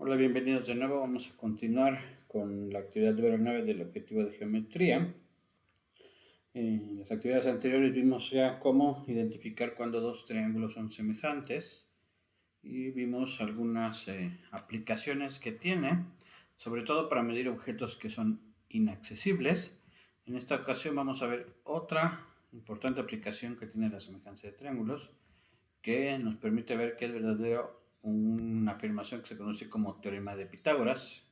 Hola, bienvenidos de nuevo. Vamos a continuar con la actividad número 9 del objetivo de geometría. En las actividades anteriores vimos ya cómo identificar cuando dos triángulos son semejantes y vimos algunas aplicaciones que tiene, sobre todo para medir objetos que son inaccesibles. En esta ocasión vamos a ver otra importante aplicación que tiene la semejanza de triángulos, que nos permite ver que es verdadero una afirmación que se conoce como teorema de Pitágoras.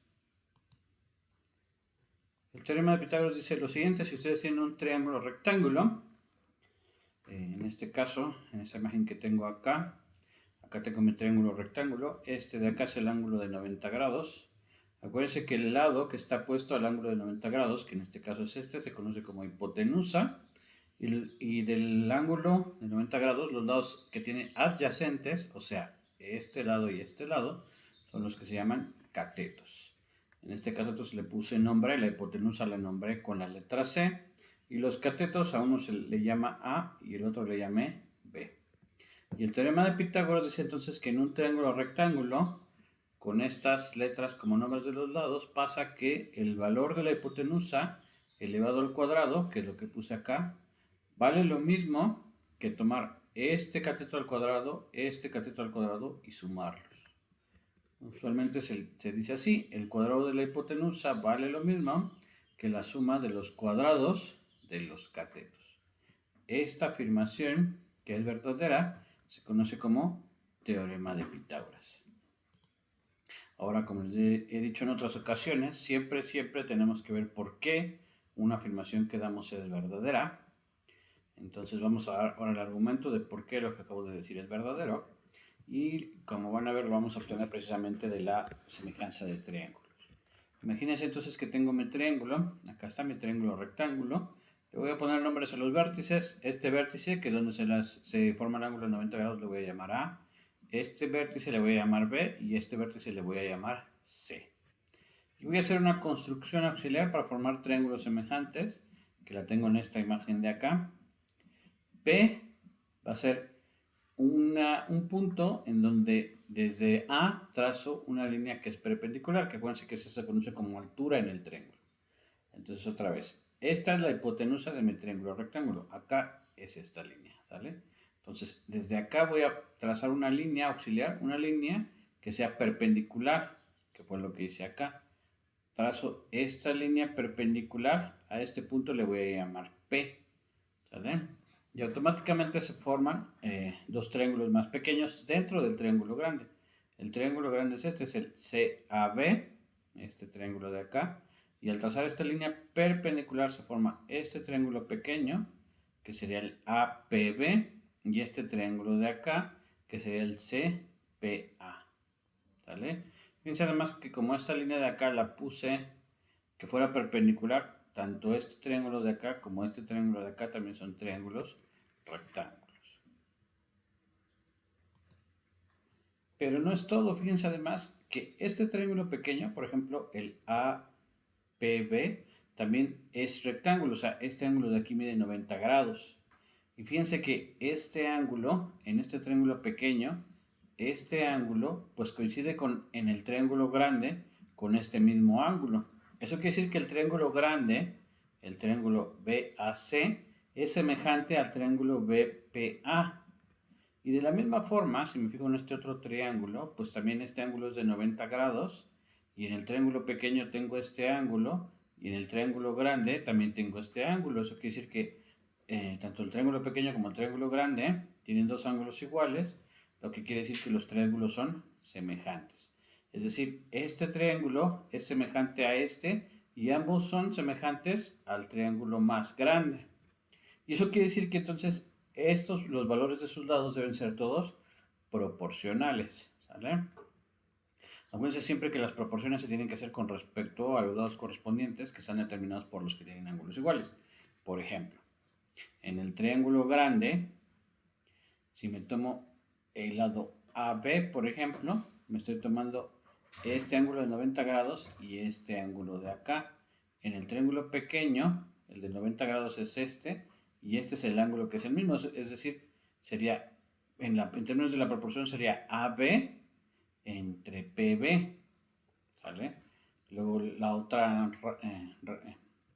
El teorema de Pitágoras dice lo siguiente: si ustedes tienen un triángulo rectángulo, en este caso, en esa imagen que tengo acá tengo mi triángulo rectángulo, este de acá es el ángulo de 90 grados. Acuérdense que el lado que está puesto al ángulo de 90 grados, que en este caso es este, se conoce como hipotenusa, y del ángulo de 90 grados, los lados que tienen adyacentes, o sea, este lado y este lado, son los que se llaman catetos. En este caso entonces le puse nombre, la hipotenusa la nombré con la letra C, y los catetos a uno se le llama A y el otro le llamé B. Y el teorema de Pitágoras dice entonces que en un triángulo rectángulo, con estas letras como nombres de los lados, pasa que el valor de la hipotenusa elevado al cuadrado, que es lo que puse acá, vale lo mismo que tomar este cateto al cuadrado y sumarlos. Usualmente se dice así: el cuadrado de la hipotenusa vale lo mismo que la suma de los cuadrados de los catetos. Esta afirmación, que es verdadera, se conoce como teorema de Pitágoras. Ahora, como les he dicho en otras ocasiones, siempre tenemos que ver por qué una afirmación que damos es verdadera. Entonces vamos a dar ahora el argumento de por qué lo que acabo de decir es verdadero. Y como van a ver, lo vamos a obtener precisamente de la semejanza de triángulos. Imagínense entonces que tengo mi triángulo. Acá está mi triángulo rectángulo. Le voy a poner nombres a los vértices. Este vértice, que es donde se forma el ángulo de 90 grados, le voy a llamar A. Este vértice le voy a llamar B y este vértice le voy a llamar C. Y voy a hacer una construcción auxiliar para formar triángulos semejantes, que la tengo en esta imagen de acá. P va a ser un punto en donde desde A trazo una línea que es perpendicular, que acuérdense que se conoce como altura en el triángulo. Entonces otra vez, esta es la hipotenusa de mi triángulo rectángulo, acá es esta línea, ¿sale? Entonces desde acá voy a trazar una línea auxiliar, una línea que sea perpendicular, que fue lo que hice acá. Trazo esta línea perpendicular, a este punto le voy a llamar P, ¿sale? Y automáticamente se forman dos triángulos más pequeños dentro del triángulo grande. El triángulo grande es este, es el CAB, este triángulo de acá. Y al trazar esta línea perpendicular se forma este triángulo pequeño, que sería el APB, y este triángulo de acá, que sería el CPA. ¿Sale? Fíjense además que como esta línea de acá la puse que fuera perpendicular, tanto este triángulo de acá como este triángulo de acá también son triángulos rectángulos. Pero no es todo, fíjense además que este triángulo pequeño, por ejemplo el APB, también es rectángulo, o sea, este ángulo de aquí mide 90 grados. Y fíjense que este ángulo, en este triángulo pequeño, este ángulo pues coincide en el triángulo grande con este mismo ángulo. Eso quiere decir que el triángulo grande, el triángulo BAC, es semejante al triángulo BPA. Y de la misma forma, si me fijo en este otro triángulo, pues también este ángulo es de 90 grados. Y en el triángulo pequeño tengo este ángulo. Y en el triángulo grande también tengo este ángulo. Eso quiere decir que tanto el triángulo pequeño como el triángulo grande tienen dos ángulos iguales, lo que quiere decir que los triángulos son semejantes. Es decir, este triángulo es semejante a este y ambos son semejantes al triángulo más grande. Y eso quiere decir que entonces los valores de sus lados deben ser todos proporcionales, ¿sale? Acuérdense siempre que las proporciones se tienen que hacer con respecto a los lados correspondientes que están determinados por los que tienen ángulos iguales. Por ejemplo, en el triángulo grande, si me tomo el lado AB, por ejemplo, me estoy tomando este ángulo de 90 grados y este ángulo de acá. En el triángulo pequeño, el de 90 grados es este, y este es el ángulo que es el mismo, es decir, en términos de la proporción sería AB entre PB. ¿sale? Luego la otra,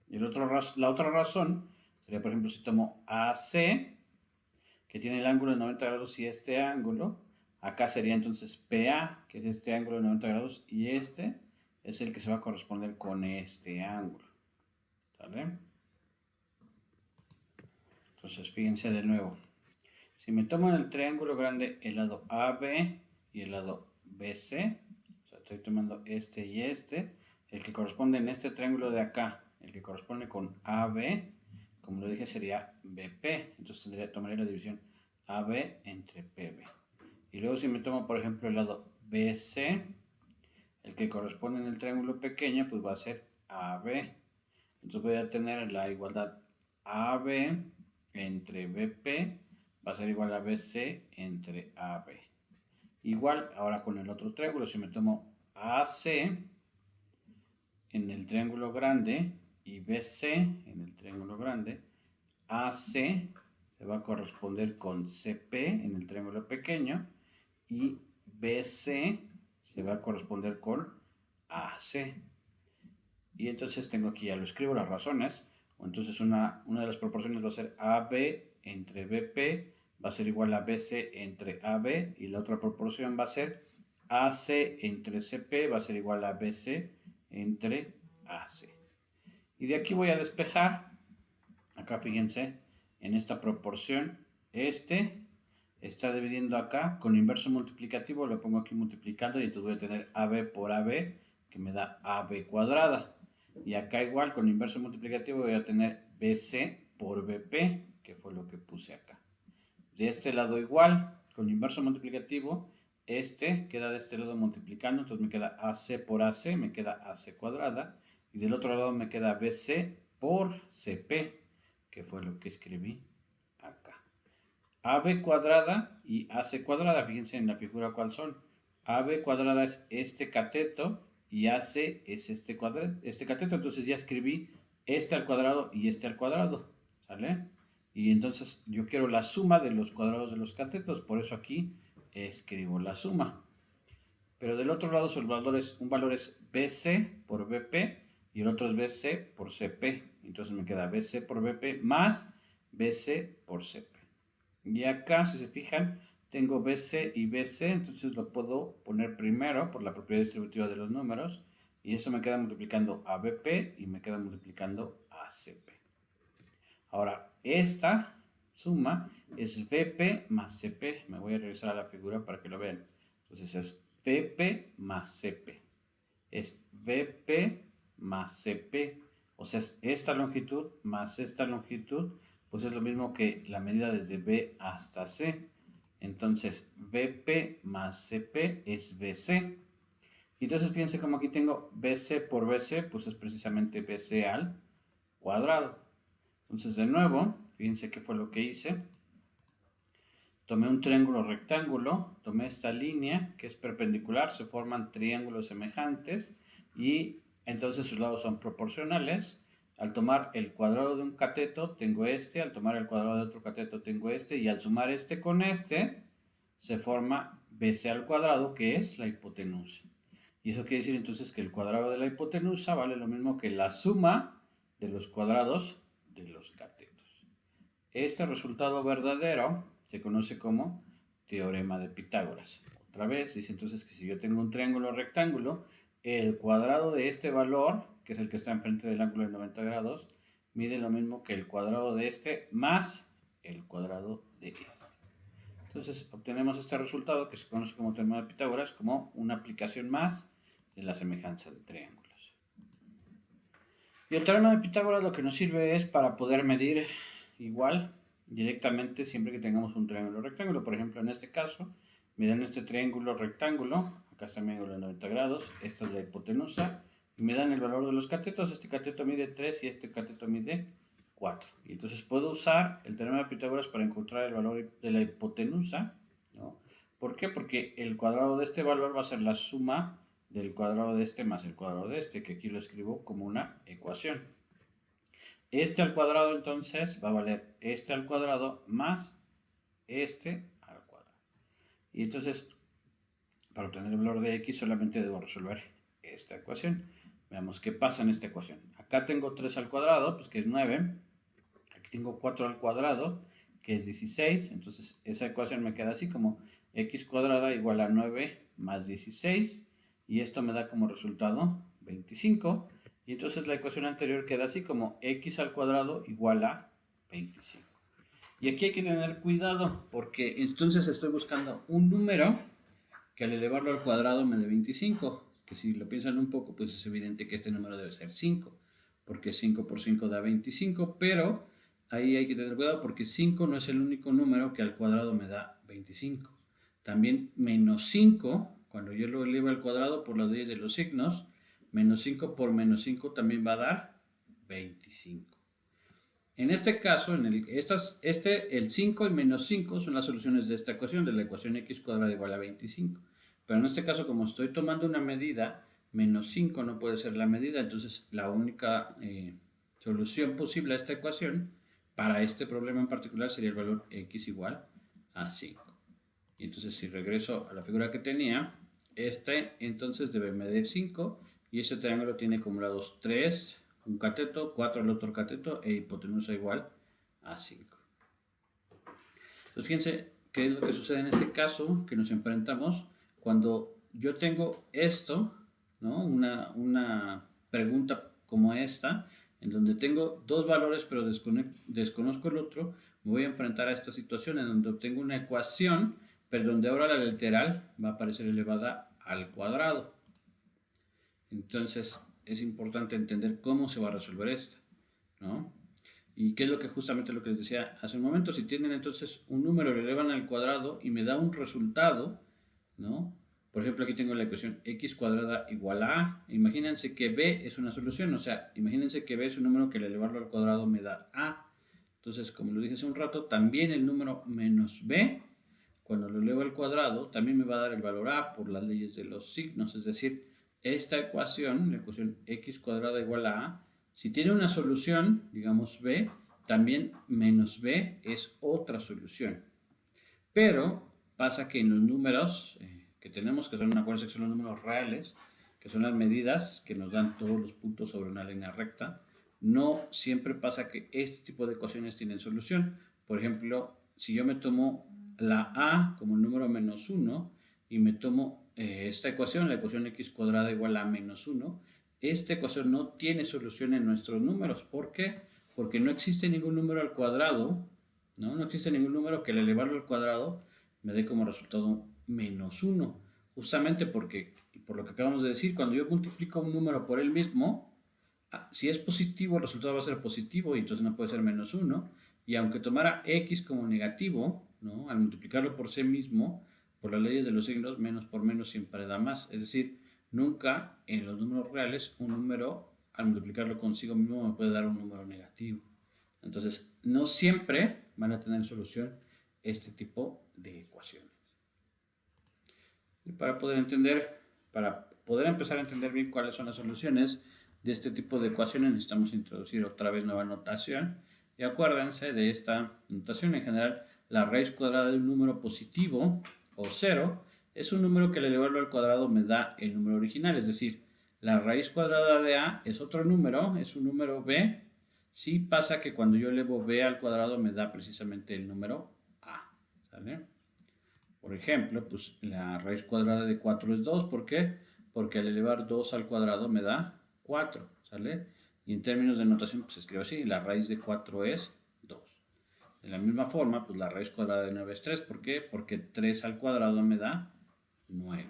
la otra razón sería, por ejemplo, si tomo AC, que tiene el ángulo de 90 grados y este ángulo, acá sería entonces PA, que es este ángulo de 90 grados, y este es el que se va a corresponder con este ángulo, ¿sale? Entonces, fíjense de nuevo. Si me tomo en el triángulo grande el lado AB y el lado BC, o sea, estoy tomando este y este, el que corresponde en este triángulo de acá, el que corresponde con AB, como lo dije, sería BP. Entonces tomaría la división AB entre PB. Y luego si me tomo, por ejemplo, el lado BC, el que corresponde en el triángulo pequeño, pues va a ser AB. Entonces voy a tener la igualdad AB entre BP va a ser igual a BC entre AB. Igual, ahora con el otro triángulo, si me tomo AC en el triángulo grande y BC en el triángulo grande, AC se va a corresponder con CP en el triángulo pequeño y BC se va a corresponder con AC. Y entonces tengo aquí, ya lo escribo, las razones. Entonces una de las proporciones va a ser AB entre BP, va a ser igual a BC entre AB, y la otra proporción va a ser AC entre CP, va a ser igual a BC entre AC. Y de aquí voy a despejar, acá fíjense, en esta proporción, este está dividiendo acá, con inverso multiplicativo lo pongo aquí multiplicando y entonces voy a tener AB por AB, que me da AB cuadrada. Y acá igual, con inverso multiplicativo voy a tener BC por BP, que fue lo que puse acá. De este lado igual, con inverso multiplicativo, este queda de este lado multiplicando, entonces me queda AC por AC, me queda AC cuadrada. Y del otro lado me queda BC por CP, que fue lo que escribí acá. AB cuadrada y AC cuadrada, fíjense en la figura cuál son. AB cuadrada es este cateto y AC es este cateto, entonces ya escribí este al cuadrado y este al cuadrado, ¿sale? Y entonces yo quiero la suma de los cuadrados de los catetos, por eso aquí escribo la suma. Pero del otro lado un valor es BC por BP y el otro es BC por CP. Entonces me queda BC por BP más BC por CP. Y acá, si se fijan, tengo BC y BC, entonces lo puedo poner primero por la propiedad distributiva de los números, y eso me queda multiplicando a BP y me queda multiplicando a CP. Ahora, esta suma es BP más CP. Me voy a regresar a la figura para que lo vean. Entonces es BP más CP. Es BP más CP. O sea, es esta longitud más esta longitud, pues es lo mismo que la medida desde B hasta C. Entonces, BP más CP es BC. Y entonces fíjense como aquí tengo BC por BC, pues es precisamente BC al cuadrado. Entonces, de nuevo, fíjense qué fue lo que hice. Tomé un triángulo rectángulo, tomé esta línea que es perpendicular, se forman triángulos semejantes y entonces sus lados son proporcionales. Al tomar el cuadrado de un cateto tengo este, al tomar el cuadrado de otro cateto tengo este, y al sumar este con este se forma BC al cuadrado, que es la hipotenusa. Y eso quiere decir entonces que el cuadrado de la hipotenusa vale lo mismo que la suma de los cuadrados de los catetos. Este resultado verdadero se conoce como teorema de Pitágoras. Otra vez, dice entonces que si yo tengo un triángulo rectángulo, el cuadrado de este valor, que es el que está enfrente del ángulo de 90 grados, mide lo mismo que el cuadrado de este más el cuadrado de este. Entonces obtenemos este resultado que se conoce como teorema de Pitágoras como una aplicación más de la semejanza de triángulos. Y el teorema de Pitágoras lo que nos sirve es para poder medir igual directamente siempre que tengamos un triángulo rectángulo. Por ejemplo, en este caso, miren este triángulo rectángulo, acá está mi ángulo de 90 grados, esta es la hipotenusa, y me dan el valor de los catetos. Este cateto mide 3 y este cateto mide 4. Y entonces puedo usar el teorema de Pitágoras para encontrar el valor de la hipotenusa, ¿no? ¿Por qué? Porque el cuadrado de este valor va a ser la suma del cuadrado de este más el cuadrado de este, que aquí lo escribo como una ecuación. Este al cuadrado entonces va a valer este al cuadrado más este al cuadrado. Y entonces, para obtener el valor de x solamente debo resolver esta ecuación. Veamos qué pasa en esta ecuación. Acá tengo 3 al cuadrado, pues que es 9. Aquí tengo 4 al cuadrado, que es 16. Entonces esa ecuación me queda así como x cuadrada igual a 9 más 16. Y esto me da como resultado 25. Y entonces la ecuación anterior queda así como x al cuadrado igual a 25. Y aquí hay que tener cuidado porque entonces estoy buscando un número que al elevarlo al cuadrado me dé 25. Que si lo piensan un poco, pues es evidente que este número debe ser 5. Porque 5 por 5 da 25, pero ahí hay que tener cuidado porque 5 no es el único número que al cuadrado me da 25. También menos 5, cuando yo lo elevo al cuadrado por las leyes de los signos, menos 5 por menos 5 también va a dar 25. En este caso, el 5 y menos 5 son las soluciones de esta ecuación, de la ecuación x cuadrada igual a 25. Pero en este caso, como estoy tomando una medida, menos 5 no puede ser la medida, entonces la única solución posible a esta ecuación, para este problema en particular, sería el valor x igual a 5. Y entonces si regreso a la figura que tenía, entonces debe medir 5 y este triángulo tiene como lados 3, un cateto, 4 el otro cateto e hipotenusa igual a 5. Entonces fíjense qué es lo que sucede en este caso que nos enfrentamos cuando yo tengo esto, ¿no? Una pregunta como esta, en donde tengo dos valores pero desconozco el otro, me voy a enfrentar a esta situación en donde obtengo una ecuación, pero donde ahora la literal va a aparecer elevada al cuadrado. Entonces es importante entender cómo se va a resolver esta, ¿no? Y qué es lo que justamente lo que les decía hace un momento, si tienen entonces un número, lo elevan al cuadrado y me da un resultado, ¿no? Por ejemplo, aquí tengo la ecuación x cuadrada igual a a. Imagínense que b es una solución, o sea, imagínense que b es un número que al elevarlo al cuadrado me da a. Entonces, como lo dije hace un rato, también el número menos b, cuando lo elevo al cuadrado, también me va a dar el valor a por las leyes de los signos. Es decir, esta ecuación, la ecuación x cuadrada igual a, si tiene una solución, digamos b, también menos b es otra solución. Pero pasa que en los números que tenemos, que son, acuérdense que son los números reales, que son las medidas que nos dan todos los puntos sobre una línea recta, no siempre pasa que este tipo de ecuaciones tienen solución. Por ejemplo, si yo me tomo la a como el número menos 1 y me tomo esta ecuación, la ecuación x cuadrada igual a menos 1, esta ecuación no tiene solución en nuestros números. ¿Por qué? Porque no existe ningún número al cuadrado, no existe ningún número que al elevarlo al cuadrado me dé como resultado menos 1. Justamente porque, por lo que acabamos de decir, cuando yo multiplico un número por él mismo, si es positivo, el resultado va a ser positivo y entonces no puede ser menos 1. Y aunque tomara x como negativo, ¿no? Al multiplicarlo por sí mismo, por las leyes de los signos, menos por menos siempre da más. Es decir, nunca en los números reales un número, al multiplicarlo consigo mismo, me puede dar un número negativo. Entonces, no siempre van a tener solución este tipo de ecuaciones. Y para poder empezar a entender bien cuáles son las soluciones de este tipo de ecuaciones, necesitamos introducir otra vez nueva notación. Y acuérdense de esta notación. En general, la raíz cuadrada de un número positivo o 0 es un número que al elevarlo al cuadrado me da el número original. Es decir, la raíz cuadrada de a es otro número, es un número b. Sí pasa que cuando yo elevo b al cuadrado me da precisamente el número a. ¿Sale? Por ejemplo, pues la raíz cuadrada de 4 es 2. ¿Por qué? Porque al elevar 2 al cuadrado me da 4. ¿Sale? Y en términos de notación, pues se escribe así. La raíz de 4 es 2. De la misma forma, pues la raíz cuadrada de 9 es 3. ¿Por qué? Porque 3 al cuadrado me da 9.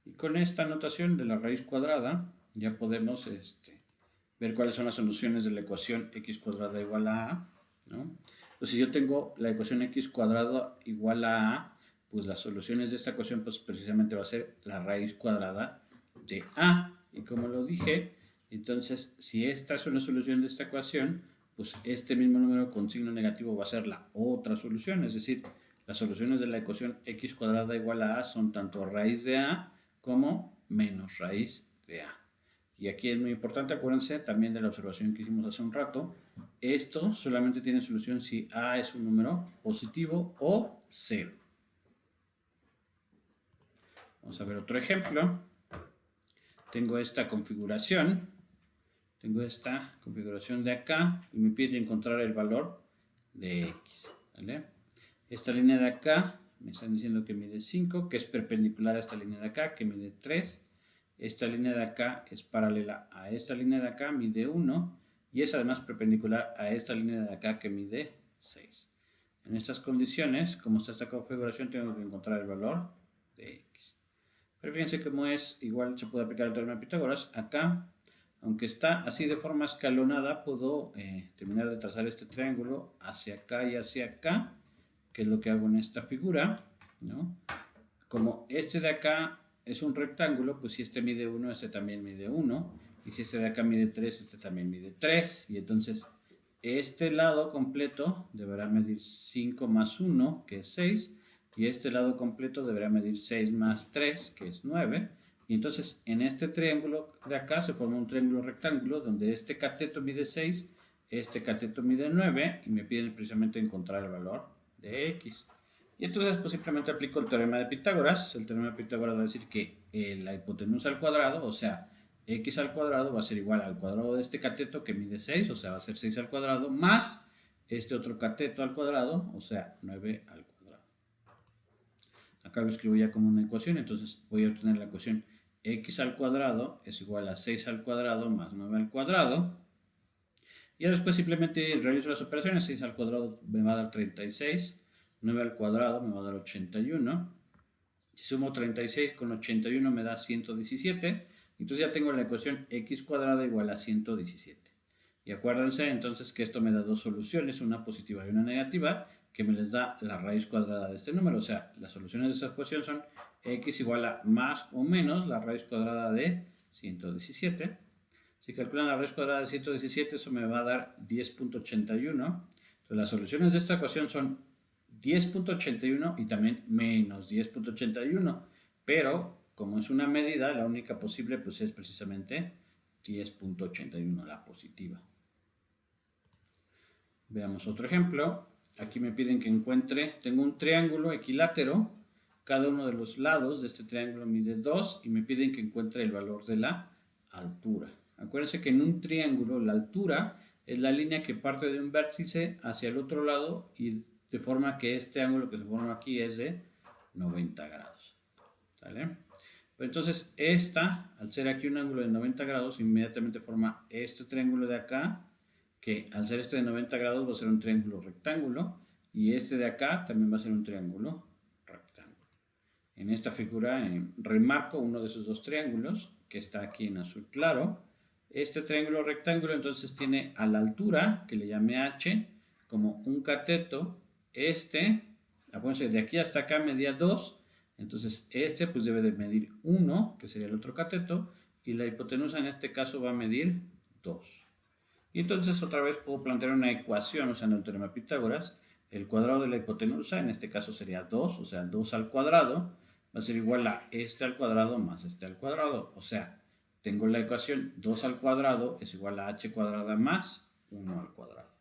Y con esta notación de la raíz cuadrada, ya podemos ver cuáles son las soluciones de la ecuación x cuadrada igual a a, ¿no? Entonces, si yo tengo la ecuación x cuadrada igual a, pues las soluciones de esta ecuación pues precisamente va a ser la raíz cuadrada de a. Y como lo dije, entonces si esta es una solución de esta ecuación, pues este mismo número con signo negativo va a ser la otra solución. Es decir, las soluciones de la ecuación x cuadrada igual a son tanto raíz de a como menos raíz de a. Y aquí es muy importante, acuérdense también de la observación que hicimos hace un rato. Esto solamente tiene solución si a es un número positivo o 0. Vamos a ver otro ejemplo. Tengo esta configuración. De acá y me pide encontrar el valor de x. ¿Vale? Esta línea de acá me están diciendo que mide 5, que es perpendicular a esta línea de acá, que mide 3. Esta línea de acá es paralela a esta línea de acá, mide 1. Y es además perpendicular a esta línea de acá, que mide 6. En estas condiciones, como está esta configuración, tengo que encontrar el valor de x. Pero fíjense cómo es, igual se puede aplicar el teorema de Pitágoras. Acá, aunque está así de forma escalonada, puedo terminar de trazar este triángulo hacia acá y hacia acá, que es lo que hago en esta figura, ¿no? Como este de acá es un rectángulo, pues si este mide 1, este también mide 1. Y si este de acá mide 3, este también mide 3. Y entonces este lado completo deberá medir 5 más 1, que es 6. Y este lado completo deberá medir 6 más 3, que es 9. Y entonces en este triángulo de acá se forma un triángulo rectángulo donde este cateto mide 6, este cateto mide 9 y me piden precisamente encontrar el valor de x. Y entonces pues simplemente aplico el teorema de Pitágoras. El teorema de Pitágoras va a decir que la hipotenusa al cuadrado, o sea, x al cuadrado va a ser igual al cuadrado de este cateto que mide 6, o sea, va a ser 6 al cuadrado, más este otro cateto al cuadrado, o sea, 9 al cuadrado. Acá lo escribo ya como una ecuación, entonces voy a obtener la ecuación x al cuadrado es igual a 6 al cuadrado más 9 al cuadrado. Y después simplemente realizo las operaciones. 6 al cuadrado me va a dar 36, 9 al cuadrado me va a dar 81. Si sumo 36 con 81 me da 117. Entonces ya tengo la ecuación x cuadrada igual a 117. Y acuérdense entonces que esto me da dos soluciones, una positiva y una negativa, que me les da la raíz cuadrada de este número. O sea, las soluciones de esa ecuación son x igual a más o menos la raíz cuadrada de 117. Si calculan la raíz cuadrada de 117, eso me va a dar 10.81. Entonces las soluciones de esta ecuación son 10.81 y también menos 10.81. Pero como es una medida, la única posible pues es precisamente 10.81, la positiva. Veamos otro ejemplo. Aquí me piden que encuentre, tengo un triángulo equilátero. Cada uno de los lados de este triángulo mide 2 y me piden que encuentre el valor de la altura. Acuérdense que en un triángulo la altura es la línea que parte de un vértice hacia el otro lado y de forma que este ángulo que se forma aquí es de 90 grados. ¿Sale? Pues entonces esta, al ser aquí un ángulo de 90 grados, inmediatamente forma este triángulo de acá, que al ser este de 90 grados va a ser un triángulo rectángulo, y este de acá también va a ser un triángulo rectángulo. En esta figura remarco uno de esos dos triángulos, que está aquí en azul claro. Este triángulo rectángulo entonces tiene a la altura, que le llamé h, como un cateto. Acuérdense, de aquí hasta acá medía 2, entonces este pues debe de medir 1, que sería el otro cateto, y la hipotenusa en este caso va a medir 2. Y entonces otra vez puedo plantear una ecuación usando el teorema de Pitágoras. El cuadrado de la hipotenusa, en este caso sería 2, o sea, 2 al cuadrado, va a ser igual a este al cuadrado más este al cuadrado. O sea, tengo la ecuación 2 al cuadrado es igual a h cuadrada más 1 al cuadrado.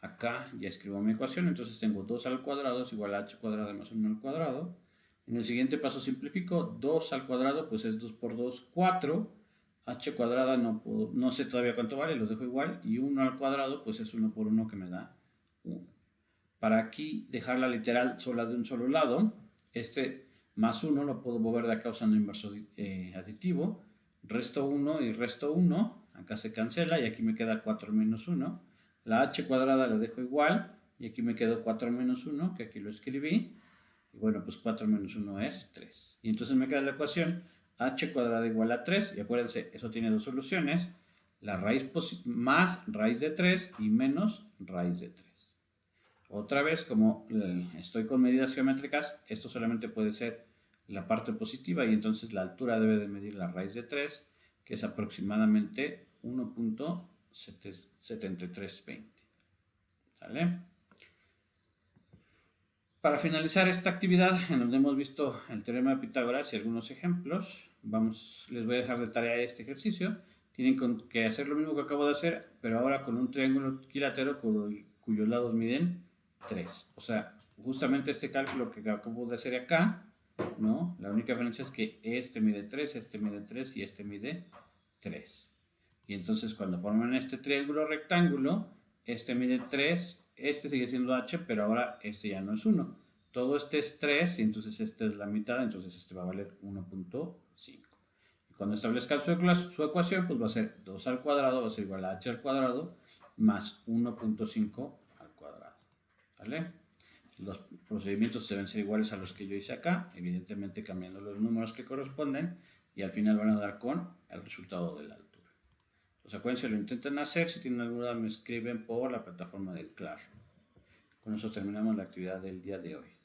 Acá ya escribo mi ecuación, entonces tengo 2 al cuadrado es igual a h cuadrada más 1 al cuadrado. En el siguiente paso simplifico, 2 al cuadrado pues es 2 por 2, 4. H cuadrada no sé todavía cuánto vale, lo dejo igual. Y 1 al cuadrado pues es 1 por 1 que me da 1. Para aquí dejarla literal sola de un solo lado, este más 1 lo puedo mover de acá usando inverso aditivo. Resto 1 y resto 1, acá se cancela y aquí me queda 4 menos 1. La h cuadrada la dejo igual y aquí me quedó 4 menos 1, que aquí lo escribí. Y bueno, pues 4 menos 1 es 3. Y entonces me queda la ecuación h cuadrada igual a 3. Y acuérdense, eso tiene dos soluciones. La raíz más raíz de 3 y menos raíz de 3. Otra vez, como estoy con medidas geométricas, esto solamente puede ser la parte positiva y entonces la altura debe de medir la raíz de 3, que es aproximadamente 1.7320. ¿Sale? Para finalizar esta actividad, en donde hemos visto el teorema de Pitágoras y algunos ejemplos, les voy a dejar de tarea este ejercicio. Tienen que hacer lo mismo que acabo de hacer, pero ahora con un triángulo equilátero cuyos lados miden 3. O sea, justamente este cálculo que acabo de hacer acá, ¿no? La única diferencia es que este mide 3, este mide 3 y este mide 3. Y entonces cuando forman este triángulo rectángulo, este mide 3, este sigue siendo h, pero ahora este ya no es 1. Todo este es 3 y entonces este es la mitad, entonces este va a valer 1.5. Y cuando establezca su ecuación, pues va a ser 2 al cuadrado, va a ser igual a h al cuadrado más 1.5 al cuadrado. ¿Vale? Los procedimientos deben ser iguales a los que yo hice acá, evidentemente cambiando los números que corresponden, y al final van a dar con el resultado de la altura. Los acuérdense, lo intentan hacer. Si tienen alguna duda me escriben por la plataforma del Classroom. Con eso terminamos la actividad del día de hoy.